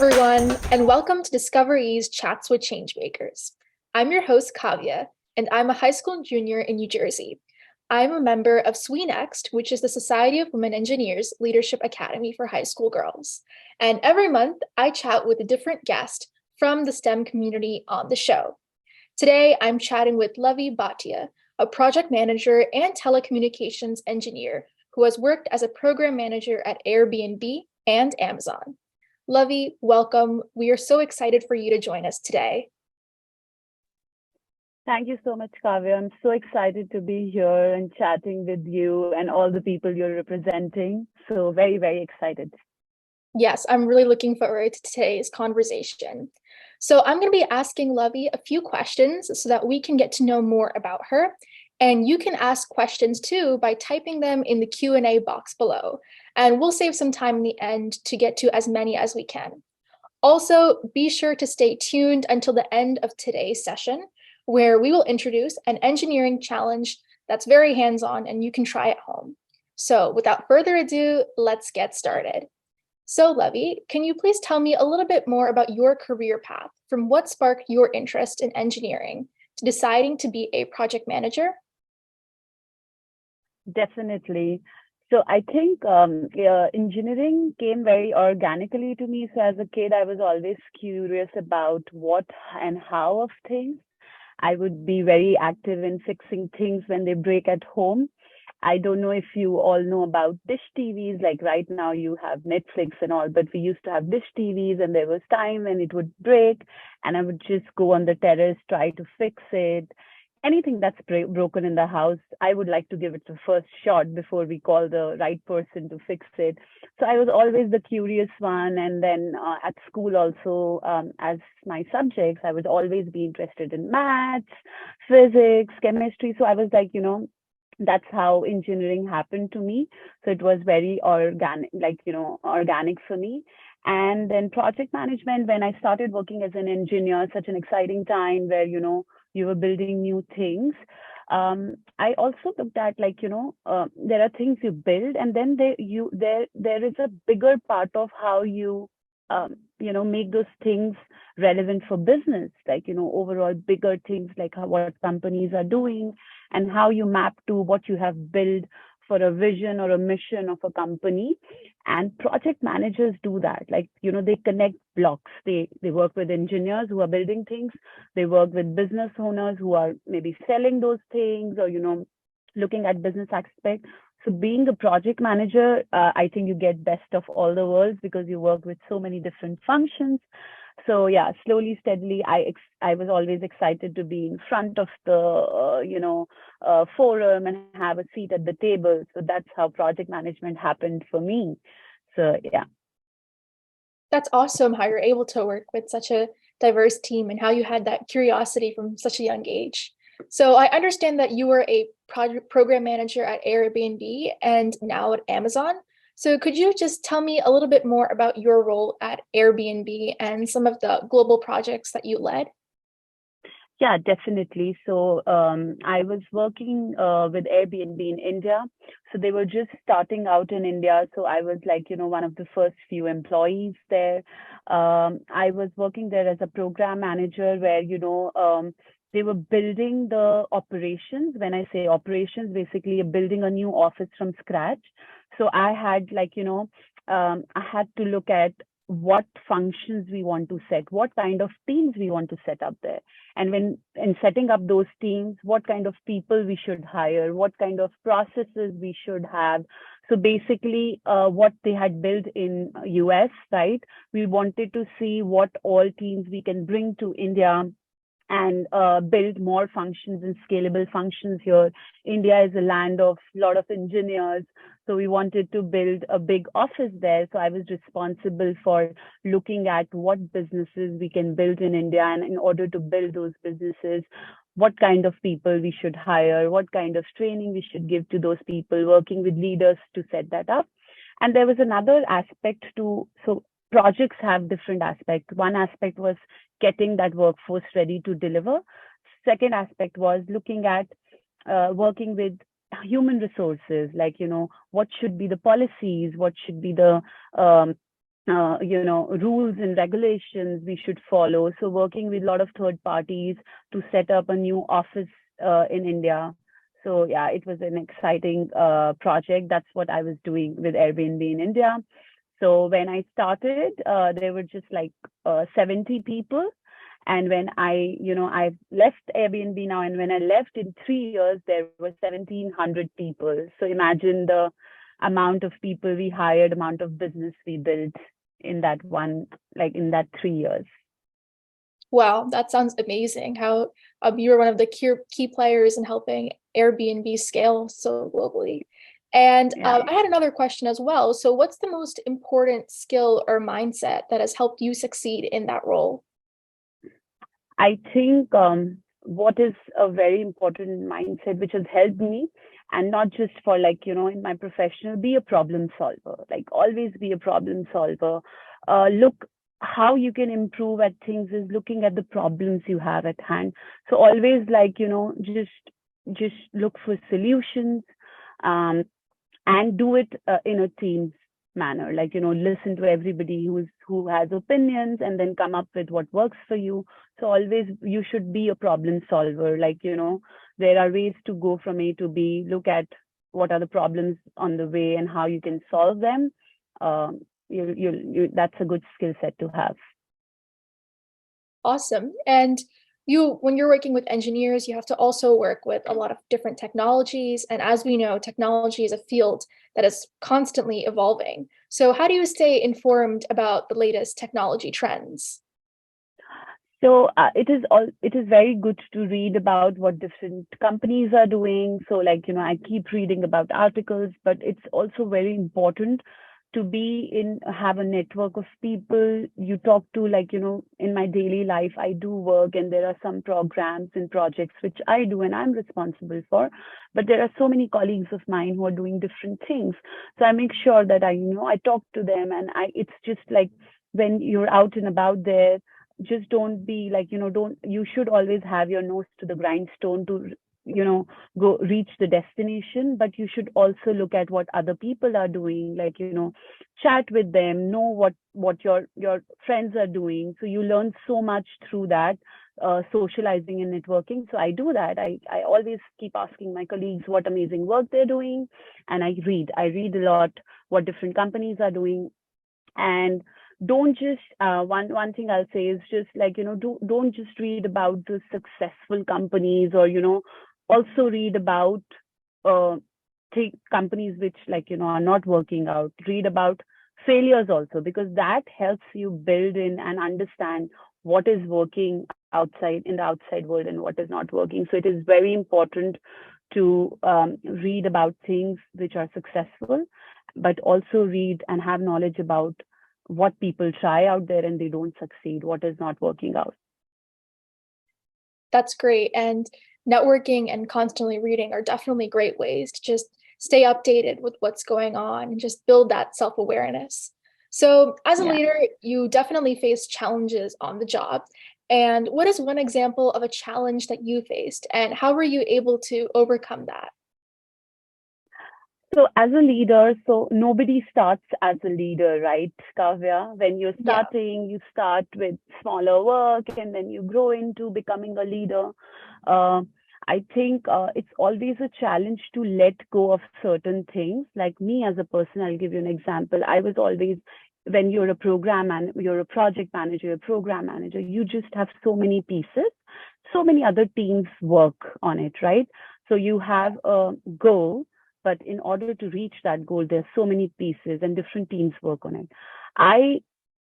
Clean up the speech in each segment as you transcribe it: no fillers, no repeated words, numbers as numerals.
everyone, and welcome to Discovery's Chats with Changemakers. I'm your host, Kavya, and I'm a high school junior in New Jersey. I'm a member of SWE-NEXT, which is the Society of Women Engineers Leadership Academy for high school girls. And every month, I chat with a different guest from the STEM community on the show. Today, I'm chatting with Lovy Bhatia, a project manager and telecommunications engineer who has worked as a program manager at Airbnb and Amazon. Lovy, welcome. We are so excited for you to join us today. Thank you so much, Kavya. I'm so excited to be here and chatting with you and all the people you're representing. So very, very excited. Yes, I'm really looking forward to today's conversation. So I'm going to be asking Lovy a few questions so that we can get to know more about her. And you can ask questions too by typing them in the Q&A box below. And we'll save some time in the end to get to as many as we can. Also, be sure to stay tuned until the end of today's session, where we will introduce an engineering challenge that's very hands-on and you can try at home. So without further ado, let's get started. So Lovy, can you please tell me a little bit more about your career path, from what sparked your interest in engineering to deciding to be a project manager? Definitely. So I think engineering came very organically to me. So as a kid, I was always curious about what and how of things. I would be very active in fixing things when they break at home. I don't know if you all know about dish TVs. Like right now, you have Netflix and all, but we used to have dish TVs, and there was time when it would break, and I would just go on the terrace, try to fix it. Anything that's broken in the house, I would like to give it the first shot before we call the right person to fix it. So I was always the curious one. And then at school also, as my subjects, I would always be interested in maths, physics, chemistry. So I was like, that's how engineering happened to me. So it was very organic, organic for me. And then project management, when I started working as an engineer, such an exciting time where, you were building new things. I also looked at there are things you build, and then there is a bigger part of how you make those things relevant for business, overall bigger things like what companies are doing and how you map to what you have built for a vision or a mission of a company. And project managers do that. They connect blocks. They work with engineers who are building things. They work with business owners who are maybe selling those things or, looking at business aspect. So being a project manager, I think you get best of all the worlds because you work with so many different functions. So yeah, slowly, steadily, I was always excited to be in front of the forum and have a seat at the table. So that's how project management happened for me. So yeah. That's awesome how you're able to work with such a diverse team and how you had that curiosity from such a young age. So I understand that you were a program manager at Airbnb and now at Amazon. So could you just tell me a little bit more about your role at Airbnb and some of the global projects that you led? Yeah, definitely. So I was working with Airbnb in India. So they were just starting out in India. So I was one of the first few employees there. I was working there as a program manager where, they were building the operations. When I say operations, basically building a new office from scratch. So I had I had to look at what functions we want to set, what kind of teams we want to set up there. And when in setting up those teams, what kind of people we should hire, what kind of processes we should have. So basically, what they had built in US, right? We wanted to see what all teams we can bring to India and build more functions and scalable functions here. India is a land of a lot of engineers. So we wanted to build a big office there. So I was responsible for looking at what businesses we can build in India. And in order to build those businesses, what kind of people we should hire, what kind of training we should give to those people, working with leaders to set that up. And there was another aspect to, so projects have different aspects. One aspect was getting that workforce ready to deliver. Second aspect was looking at working with human resources, what should be the policies, what should be the rules and regulations we should follow. So working with a lot of third parties to set up a new office in India. So yeah, it was an exciting project. That's what I was doing with Airbnb in India. So when I started, there were just like 70 people. And when I left Airbnb now, and when I left in 3 years, there were 1,700 people. So imagine the amount of people we hired, amount of business we built in that in that 3 years. Wow, that sounds amazing. How you were one of the key players in helping Airbnb scale so globally. And Yeah. I had another question as well. So, what's the most important skill or mindset that has helped you succeed in that role? I think what is a very important mindset which has helped me, and not just for in my professional, be a problem solver. Like always be a problem solver. Look how you can improve at things is looking at the problems you have at hand. So always just look for solutions, um, and do it in a team manner, listen to everybody who has opinions and then come up with what works for you. So always you should be a problem solver. There are ways to go from A to B. Look at what are the problems on the way and how you can solve them. That's a good skill set to have. Awesome. And when you're working with engineers, you have to also work with a lot of different technologies. And as we know, technology is a field that is constantly evolving. So how do you stay informed about the latest technology trends? So it is very good to read about what different companies are doing. So I keep reading about articles, but it's also very important to have a network of people you talk to. In my daily life, I do work, and there are some programs and projects which I do and I'm responsible for. But there are so many colleagues of mine who are doing different things. So I make sure that I talk to them, and it's just like when you're out and about there, just don't be don't you should always have your nose to the grindstone to go reach the destination, but you should also look at what other people are doing, chat with them, know what your friends are doing. So you learn so much through that, socializing and networking. So I do that. I always keep asking my colleagues what amazing work they're doing, and I read a lot what different companies are doing. And don't just one thing I'll say is just don't just read about the successful companies, or also read about uh companies which are not working out. Read about failures also, because that helps you build in and understand what is working outside in the outside world and what is not working. So it is very important to read about things which are successful, but also read and have knowledge about what people try out there and they don't succeed, what is not working out. That's great. And networking and constantly reading are definitely great ways to just stay updated with what's going on and just build that self-awareness. So, as a Yeah. leader, you definitely face challenges on the job. And what is one example of a challenge that you faced, and how were you able to overcome that? So as a leader, so nobody starts as a leader, right, Kavya? When you're Yeah. starting, you start with smaller work and then you grow into becoming a leader. Uh, I think it's always a challenge to let go of certain things. Like me as a person, I'll give you an example. I was always, when you're a you're a project manager, a program manager, you just have so many pieces, so many other teams work on it, right? So you have a goal, but in order to reach that goal, there's so many pieces and different teams work on it. I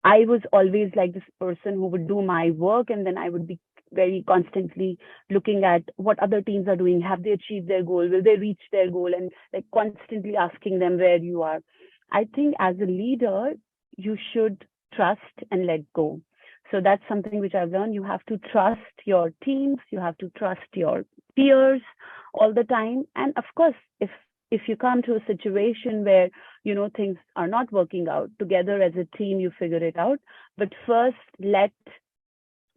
i was always like this person who would do my work, and then I would be very constantly looking at what other teams are doing. Have they achieved their goal? Will they reach their goal? And like constantly asking them where you are. I think as a leader, you should trust and let go. So that's something which I've learned. You have to trust your teams, you have to trust your peers all the time. And of course, if you come to a situation where things are not working out, together as a team you figure it out. But first, let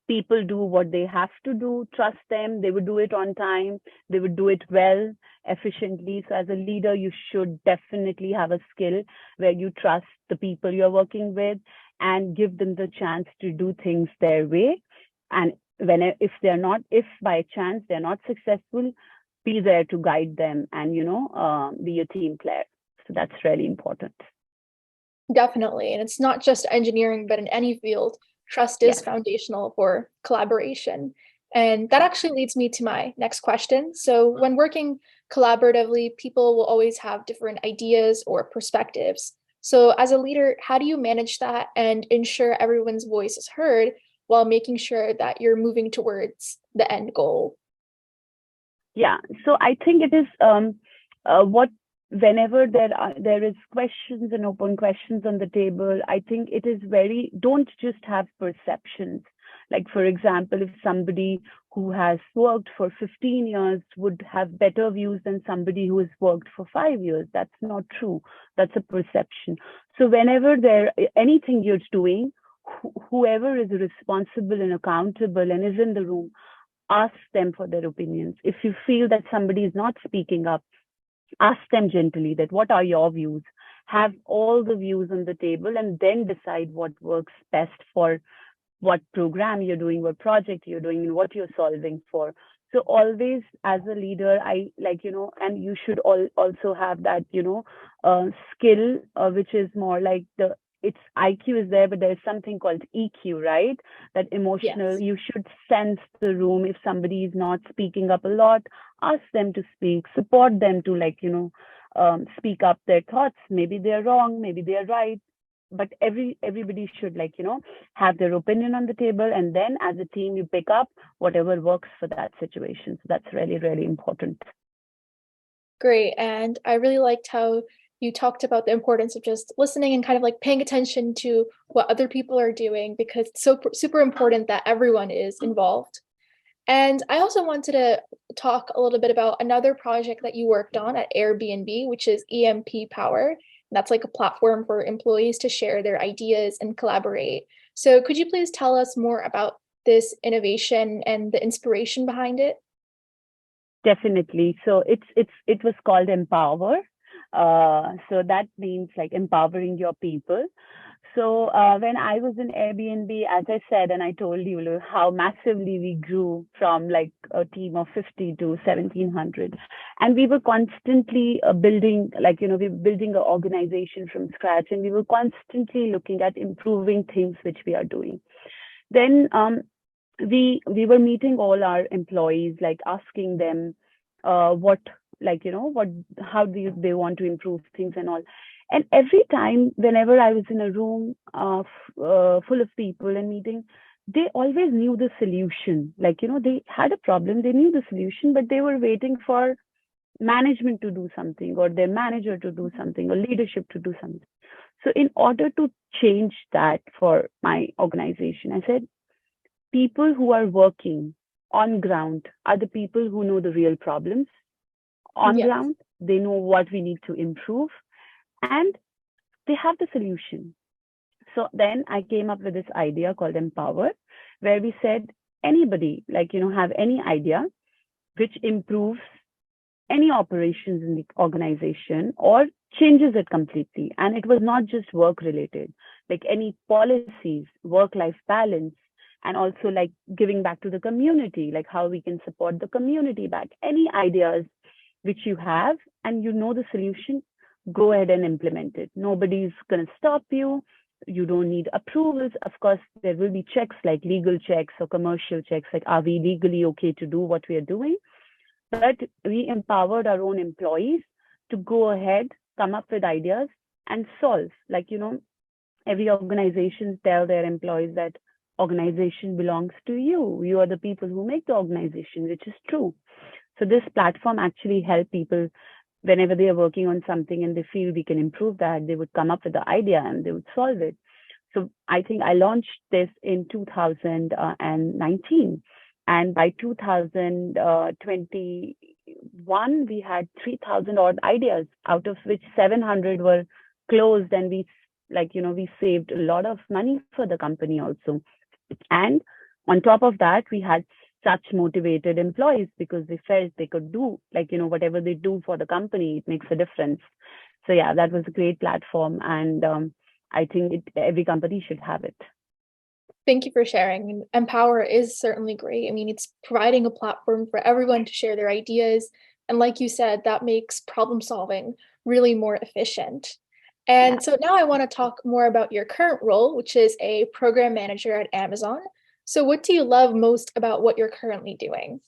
people do what they have to do, trust them, they would do it on time, they would do it well, efficiently. So as a leader, you should definitely have a skill where you trust the people you're working with and give them the chance to do things their way. And if they're not, if by chance they're not successful, be there to guide them and, be a team player. So that's really important. Definitely. And it's not just engineering, but in any field, trust is Yes. foundational for collaboration. And that actually leads me to my next question. So, when working collaboratively, people will always have different ideas or perspectives. So, as a leader, how do you manage that and ensure everyone's voice is heard while making sure that you're moving towards the end goal? Yeah. So I think it is what whenever there is questions and open questions on the table, I think it is very, don't just have perceptions. Like, for example, if somebody who has worked for 15 years would have better views than somebody who has worked for 5 years, that's not true. That's a perception. So whenever anything you're doing, whoever is responsible and accountable and is in the room, ask them for their opinions. If you feel that somebody is not speaking up, ask them gently that what are your views? Have all the views on the table and then decide what works best for what program you're doing, what project you're doing, and what you're solving for. So always as a leader, I like, and you should also have that, skill, which is more like it's IQ is there, but there's something called EQ, right? That emotional, Yes. you should sense the room. If somebody is not speaking up a lot, ask them to speak, support them to speak up their thoughts. Maybe they're wrong, maybe they're right, but everybody should have their opinion on the table, and then as a team you pick up whatever works for that situation. So that's really, really important. Great. And I really liked how you talked about the importance of just listening and kind of like paying attention to what other people are doing, because it's so super important that everyone is involved. And I also wanted to talk a little bit about another project that you worked on at Airbnb, which is EMP Power. And that's like a platform for employees to share their ideas and collaborate. So could you please tell us more about this innovation and the inspiration behind it? Definitely. So it was called Empower. So that means like empowering your people. So when I was in Airbnb, as I said, and I told you how massively we grew from like a team of 50 to 1700, and we were constantly building, we were building an organization from scratch, and we were constantly looking at improving things which we are doing. Then we were meeting all our employees, like asking them what what how they want to improve things and all. And every time whenever I was in a room full of people and meeting, they always knew the solution. They had a problem, they knew the solution, but they were waiting for management to do something, or their manager to do something, or leadership to do something. So in order to change that for my organization, I said, people who are working on ground are the people who know the real problems on Yes. ground. They know what we need to improve, and they have the solution. So then I came up with this idea called Empower, where we said, anybody, have any idea which improves any operations in the organization or changes it completely. And it was not just work related, like any policies, work life balance, and also like giving back to the community, like how we can support the community back. Any ideas which you have and you know the solution, go ahead and implement it. Nobody's going to stop you. You don't need approvals. Of course, there will be checks like legal checks or commercial checks, like are we legally okay to do what we are doing? But we empowered our own employees to go ahead, come up with ideas and solve. Every organization tell their employees that organization belongs to you. You are the people who make the organization, which is true. So this platform actually help people whenever they are working on something and they feel we can improve that, they would come up with the idea and they would solve it. So I think I launched this in 2019. And by 2021, we had 3,000 odd ideas, out of which 700 were closed. And we saved a lot of money for the company also. And On top of that, we had such motivated employees because they felt they could do, like, whatever they do for the company, it makes a difference. So yeah, that was a great platform, and I think every company should have it. Thank you for sharing. And Empower is certainly great. I mean, it's providing a platform for everyone to share their ideas. And like you said, that makes problem solving really more efficient. Yeah. And so now I want to talk more about your current role, which is a program manager at Amazon. So, what do you love most about what you're currently doing?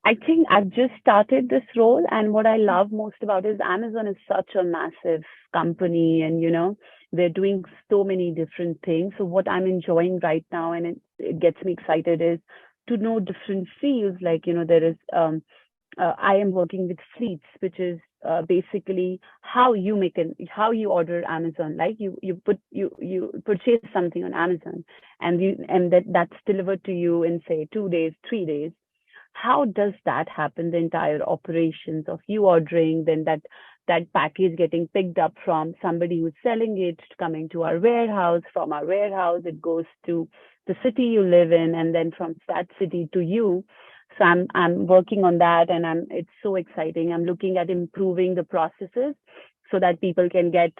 I think I've just started this role, and what I love most about it is Amazon is such a massive company, and they're doing so many different things. So what I'm enjoying right now, and it gets me excited, is to know different fields. Like there is I am working with fleets, which is basically how you order Amazon. Like you purchase something on Amazon, and that's delivered to you in say 2 days, 3 days. How does that happen? The entire operations of you ordering, then that package getting picked up from somebody who's selling it, coming to our warehouse. From our warehouse, it goes to the city you live in, and then from that city to you. So I'm working on that, and it's so exciting. I'm looking at improving the processes so that people can get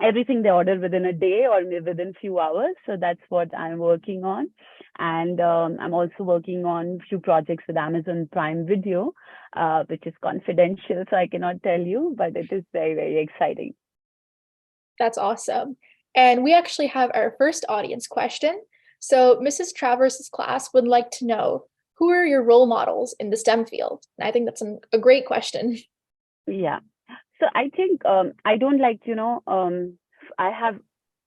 everything they order within a day or within few hours. So that's what I'm working on. And I'm also working on a few projects with Amazon Prime Video, which is confidential, so I cannot tell you, but it is very, very exciting. That's awesome. And we actually have our first audience question. So, Mrs. Travers's class would like to know, who are your role models in the STEM field? And I think that's a great question. Yeah. So I think I don't like, I have,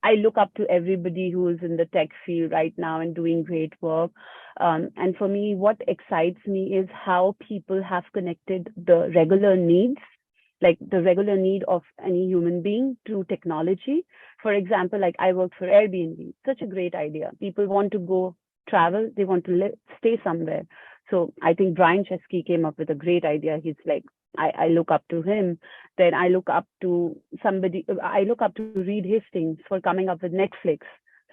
I look up to everybody who is in the tech field right now and doing great work. And for me, what excites me is how people have connected the regular needs, like the regular need of any human being, to technology. For example, like I work for Airbnb, such a great idea. People want to go travel, they want to stay somewhere. So I think Brian Chesky came up with a great idea. He's like, I look up to him. Then I look up to I look up to Reed Hastings for coming up with Netflix.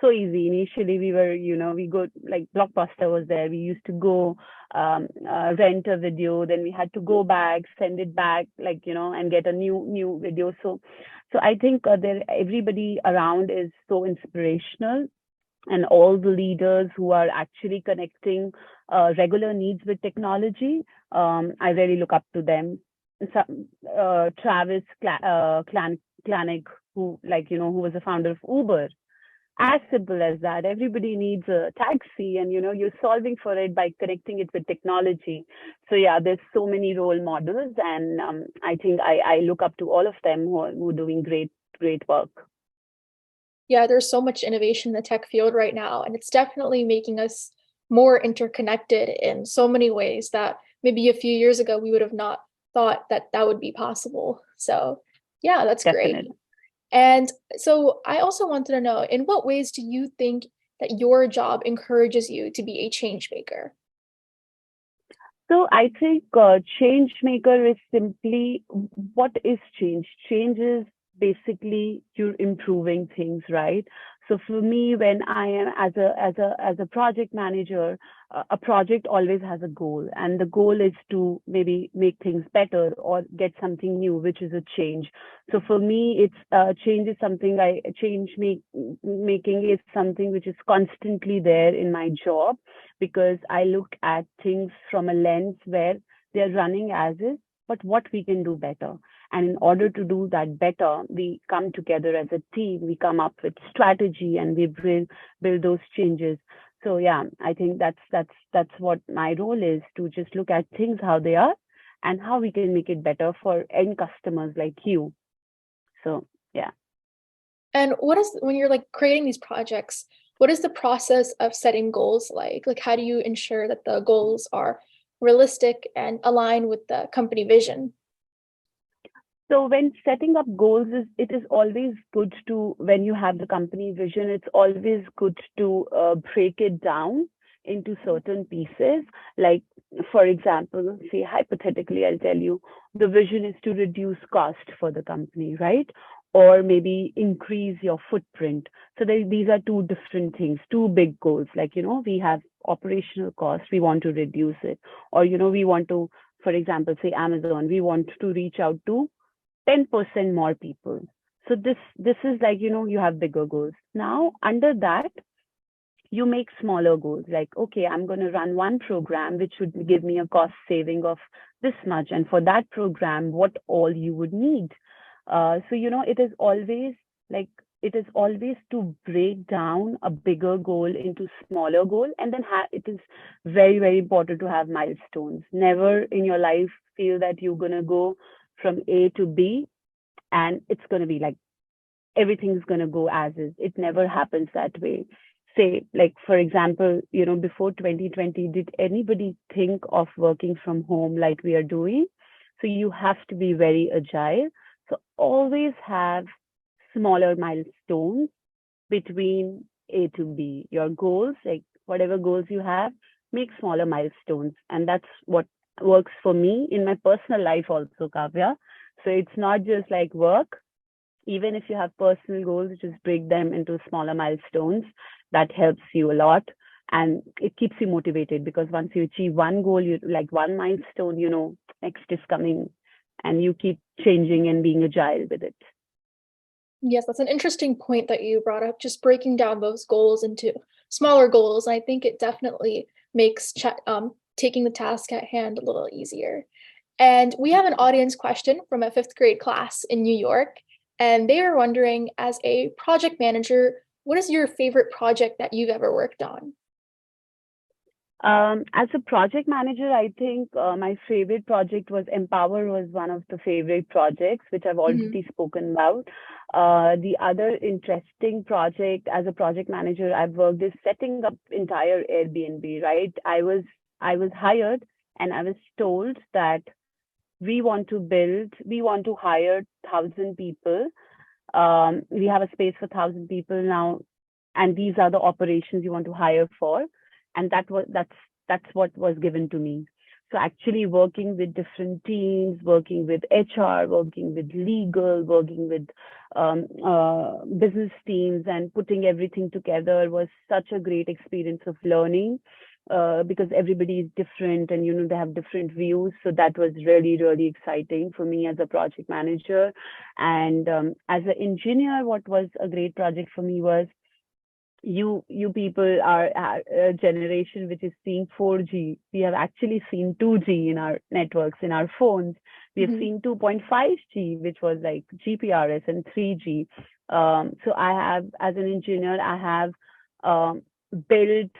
So easy. Initially, we go, like Blockbuster was there. We used to go rent a video, then we had to go back, send it back, like, and get a new video. So I think everybody around is so inspirational, and all the leaders who are actually connecting regular needs with technology. I really look up to them. Travis Kalanick, who, like, who was the founder of Uber. As simple as that. Everybody needs a taxi, and you're solving for it by connecting it with technology. So yeah, there's so many role models, and I think I look up to all of them who are doing great work. Yeah, there's so much innovation in the tech field right now, and it's definitely making us more interconnected in so many ways that maybe a few years ago we would have not thought that that would be possible. So, yeah, that's great. Definitely. And so I also wanted to know, in what ways do you think that your job encourages you to be a change maker? So I think change maker is simply, what is change? Change is basically you're improving things, right? So for me, when I am as a project manager, a project always has a goal, and the goal is to maybe make things better or get something new, which is a change. So for me, it's change is something making is something which is constantly there in my job, because I look at things from a lens where they're running as is, but what we can do better. And in order to do that better, we come together as a team, we come up with strategy, and we build those changes. So yeah, I think that's what my role is, to just look at things how they are and how we can make it better for end customers like you. So yeah. And what is, when you're like creating these projects, what is the process of setting goals like? Like, how do you ensure that the goals are realistic and align with the company vision? So when setting up goals, it is always good to, when you have the company vision, it's always good to break it down into certain pieces. Like, for example, say hypothetically, I'll tell you, the vision is to reduce cost for the company, right? or maybe increase your footprint. So these are two different things, two big goals. Like, we have operational costs, we want to reduce it. Or, we want to, for example, say Amazon, we want to reach out to 10% more people. So this is like, you have bigger goals. Now, under that, you make smaller goals. Like, okay, I'm going to run one program which would give me a cost saving of this much. And for that program, what all you would need. So, it is always like, it is always to break down a bigger goal into smaller goal. And then it is very, very important to have milestones. Never in your life feel that you're going to go from A to B and it's going to be like everything's going to go as is. It never happens that way. Say, like, for example, before 2020, did anybody think of working from home like we are doing? So you have to be very agile. So always have smaller milestones between A to B. Your goals, like whatever goals you have, make smaller milestones. And that's what works for me in my personal life also, Kavya. So it's not just like work. Even if you have personal goals, just break them into smaller milestones. That helps you a lot. And it keeps you motivated because once you achieve one goal, you like one milestone, next is coming and you keep changing and being agile with it. Yes, that's an interesting point that you brought up, just breaking down those goals into smaller goals. I think it definitely makes taking the task at hand a little easier. And we have an audience question from a fifth grade class in New York, and they are wondering, as a project manager, what is your favorite project that you've ever worked on? As a project manager, I think my favorite project was Empower was one of the favorite projects, which I've Mhm. already spoken about. The other interesting project as a project manager I've worked is setting up entire Airbnb, right? I was hired and I was told that we want to hire 1,000 people. We have a space for 1,000 people now, and these are the operations you want to hire for, and that's what was given to me. So actually working with different teams, working with HR, working with legal, working with business teams, and putting everything together was such a great experience of learning. Because everybody is different and they have different views, so that was really really exciting for me as a project manager. And as an engineer, what was a great project for me was you people are a generation which is seeing 4G. We have actually seen 2G in our networks, in our phones. We have Mhm. seen 2.5G, which was like GPRS, and 3G. So I have, as an engineer, I have built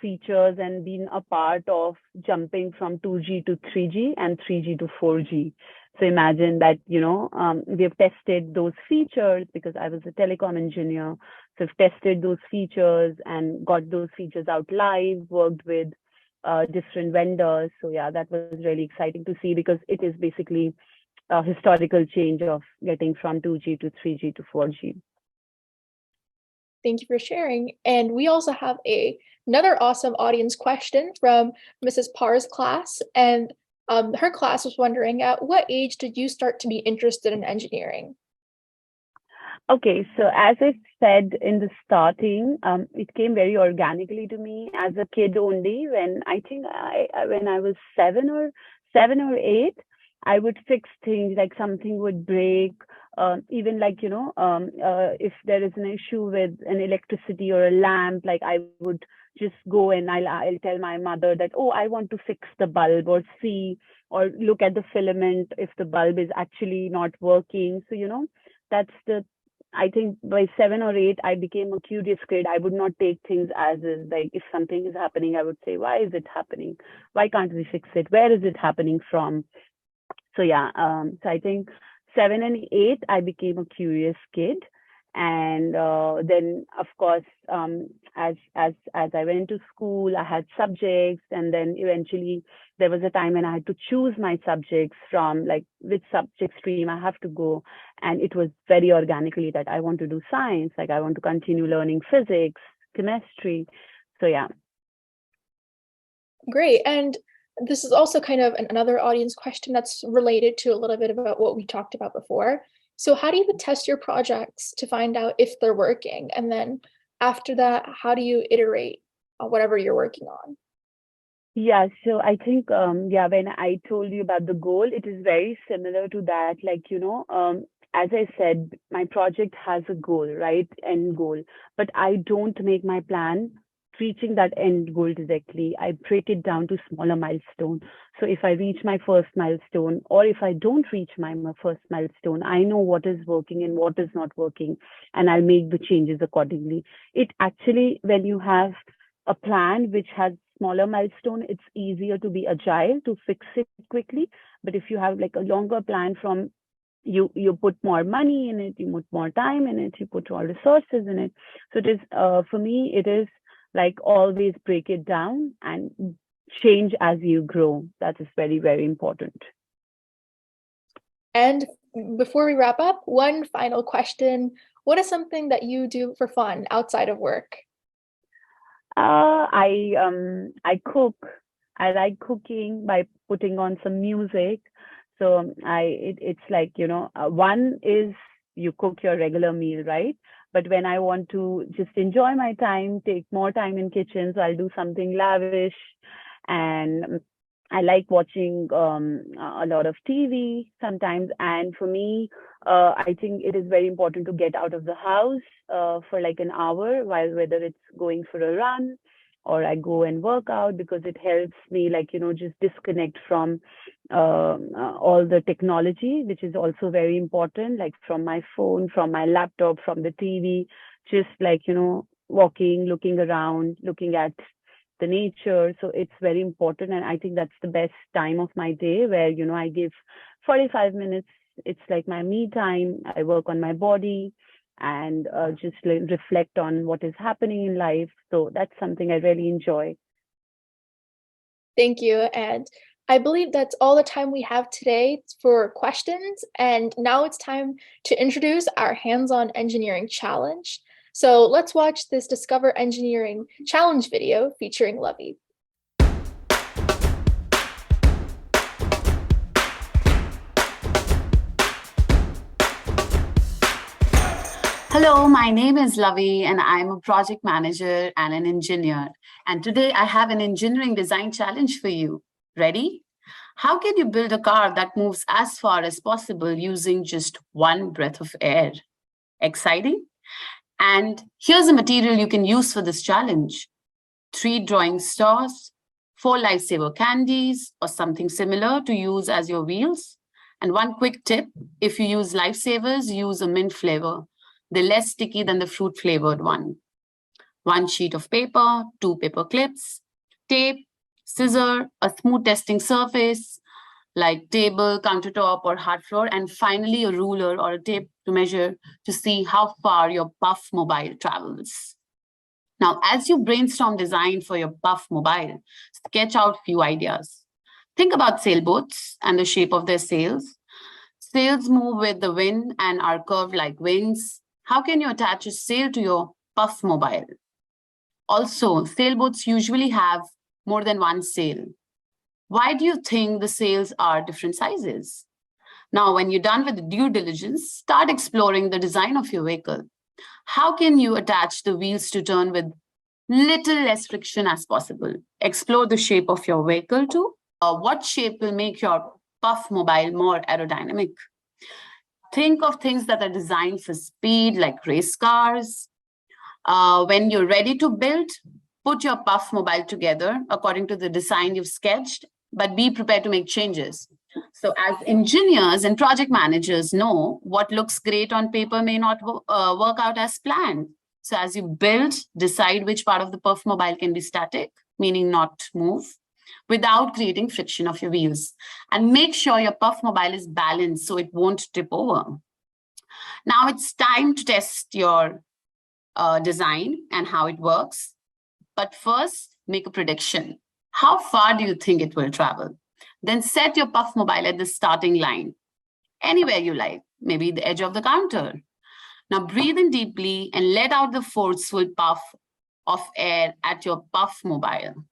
features and been a part of jumping from 2G to 3G and 3G to 4G. So imagine that, we have tested those features because I was a telecom engineer. So I've tested those features and got those features out live, worked with different vendors. So yeah, that was really exciting to see because it is basically a historical change of getting from 2G to 3G to 4G. Thank you for sharing. And we also have another awesome audience question from Mrs. Parr's class. And her class was wondering, at what age did you start to be interested in engineering? Okay, so as I said in the starting, it came very organically to me as a kid only. When I think when I was 7 or 8, I would fix things like something would break. Even like if there is an issue with an electricity or a lamp, like I would just go and I'll tell my mother that, oh, I want to fix the bulb, or see or look at the filament if the bulb is actually not working. So that's the I think by 7 or 8, I became a curious kid. I would not take things as is. Like if something is happening, I would say, why is it happening? Why can't we fix it? Where is it happening from? So yeah, so I think 7 and 8, I became a curious kid. And then of course, as I went to school, I had subjects, and then eventually there was a time when I had to choose my subjects from like which subject stream I have to go. And it was very organically that I want to do science, like I want to continue learning physics, chemistry. So yeah. Great. And this is also kind of another audience question that's related to a little bit about what we talked about before. So how do you test your projects to find out if they're working? And then after that, how do you iterate on whatever you're working on? Yeah, so I think, yeah, when I told you about the goal, it is very similar to that. Like, as I said, my project has a goal, right? End goal. But I don't make my plan reaching that end goal directly. I break it down to smaller milestones. So if I reach my first milestone, or if I don't reach my first milestone, I know what is working and what is not working, and I'll make the changes accordingly. It actually, when you have a plan which has smaller milestone, it's easier to be agile to fix it quickly. But if you have like a longer plan, from you put more money in it, you put more time in it, you put more resources in it. So it is, for me, it is like always break it down and change as you grow. That is very, very important. And before we wrap up, one final question. What is something that you do for fun outside of work? I cook. I like cooking by putting on some music. So it's like, one is you cook your regular meal, right? But when I want to just enjoy my time, take more time in kitchen, so I'll do something lavish. And I like watching a lot of TV sometimes. And for me, I think it is very important to get out of the house for like an hour, while whether it's going for a run or I go and work out, because it helps me, like, just disconnect from all the technology, which is also very important, like from my phone, from my laptop, from the TV, just like, walking, looking around, looking at the nature. So it's very important. And I think that's the best time of my day where, I give 45 minutes. It's like my me time. I work on my body and just reflect on what is happening in life. So that's something I really enjoy. Thank you. And I believe that's all the time we have today for questions. And now it's time to introduce our hands-on engineering challenge. So let's watch this Discover Engineering challenge video featuring Lovey. Hello, my name is Lovy and I'm a project manager and an engineer. And today I have an engineering design challenge for you. Ready? How can you build a car that moves as far as possible using just one breath of air? Exciting? And here's the material you can use for this challenge: 3 drawing stars, 4 lifesaver candies, or something similar to use as your wheels. And one quick tip: if you use lifesavers, use a mint flavor. They're less sticky than the fruit flavored one. 1 sheet of paper, 2 paper clips, tape, scissor, a smooth testing surface like table, countertop, or hard floor, and finally a ruler or a tape to measure to see how far your puff mobile travels. Now, as you brainstorm design for your puff mobile, sketch out few ideas. Think about sailboats and the shape of their sails. Sails move with the wind and are curved like wings. How can you attach a sail to your puff mobile? Also, sailboats usually have more than one sail. Why do you think the sails are different sizes? Now, when you're done with the due diligence, start exploring the design of your vehicle. How can you attach the wheels to turn with little less friction as possible? Explore the shape of your vehicle too. What shape will make your puff mobile more aerodynamic? Think of things that are designed for speed, like race cars. When you're ready to build, put your puff mobile together according to the design you've sketched, but be prepared to make changes. So as engineers and project managers know, what looks great on paper may not work out as planned. So as you build, decide which part of the puff mobile can be static, meaning not move, without creating friction of your wheels. And make sure your puff mobile is balanced so it won't tip over. Now it's time to test your design and how it works. But first, make a prediction. How far do you think it will travel? Then set your puff mobile at the starting line, anywhere you like, maybe the edge of the counter. Now breathe in deeply and let out the forceful puff of air at your puff mobile.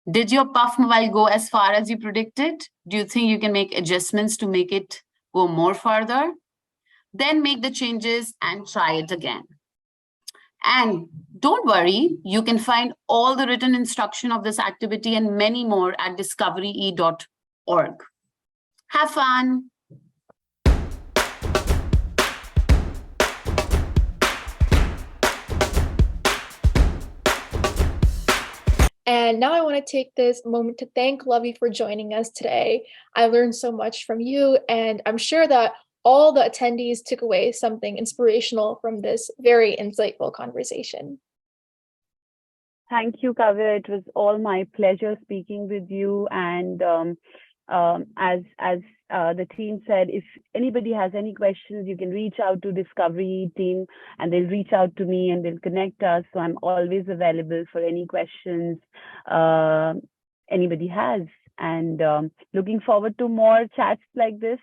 Did your puff mobile go as far as you predicted? Do you think you can make adjustments to make it go more farther? then make the changes and try it again. And don't worry, you can find all the written instruction of this activity and many more at discoverye.org. Have fun. And now I want to take this moment to thank Lovey for joining us today. I learned so much from you, and I'm sure that all the attendees took away something inspirational from this very insightful conversation. Thank you, Kavya. It was all my pleasure speaking with you. And as the team said, if anybody has any questions, you can reach out to Discovery team, and they'll reach out to me and they'll connect us. So I'm always available for any questions anybody has. And looking forward to more chats like this.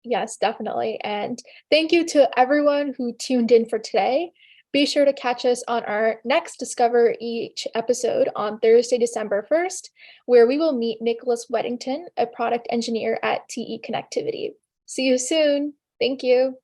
Yes, definitely. And thank you to everyone who tuned in for today. Be sure to catch us on our next Discover Each episode on Thursday, December 1st, where we will meet Nicholas Weddington, a product engineer at TE Connectivity. See you soon. Thank you.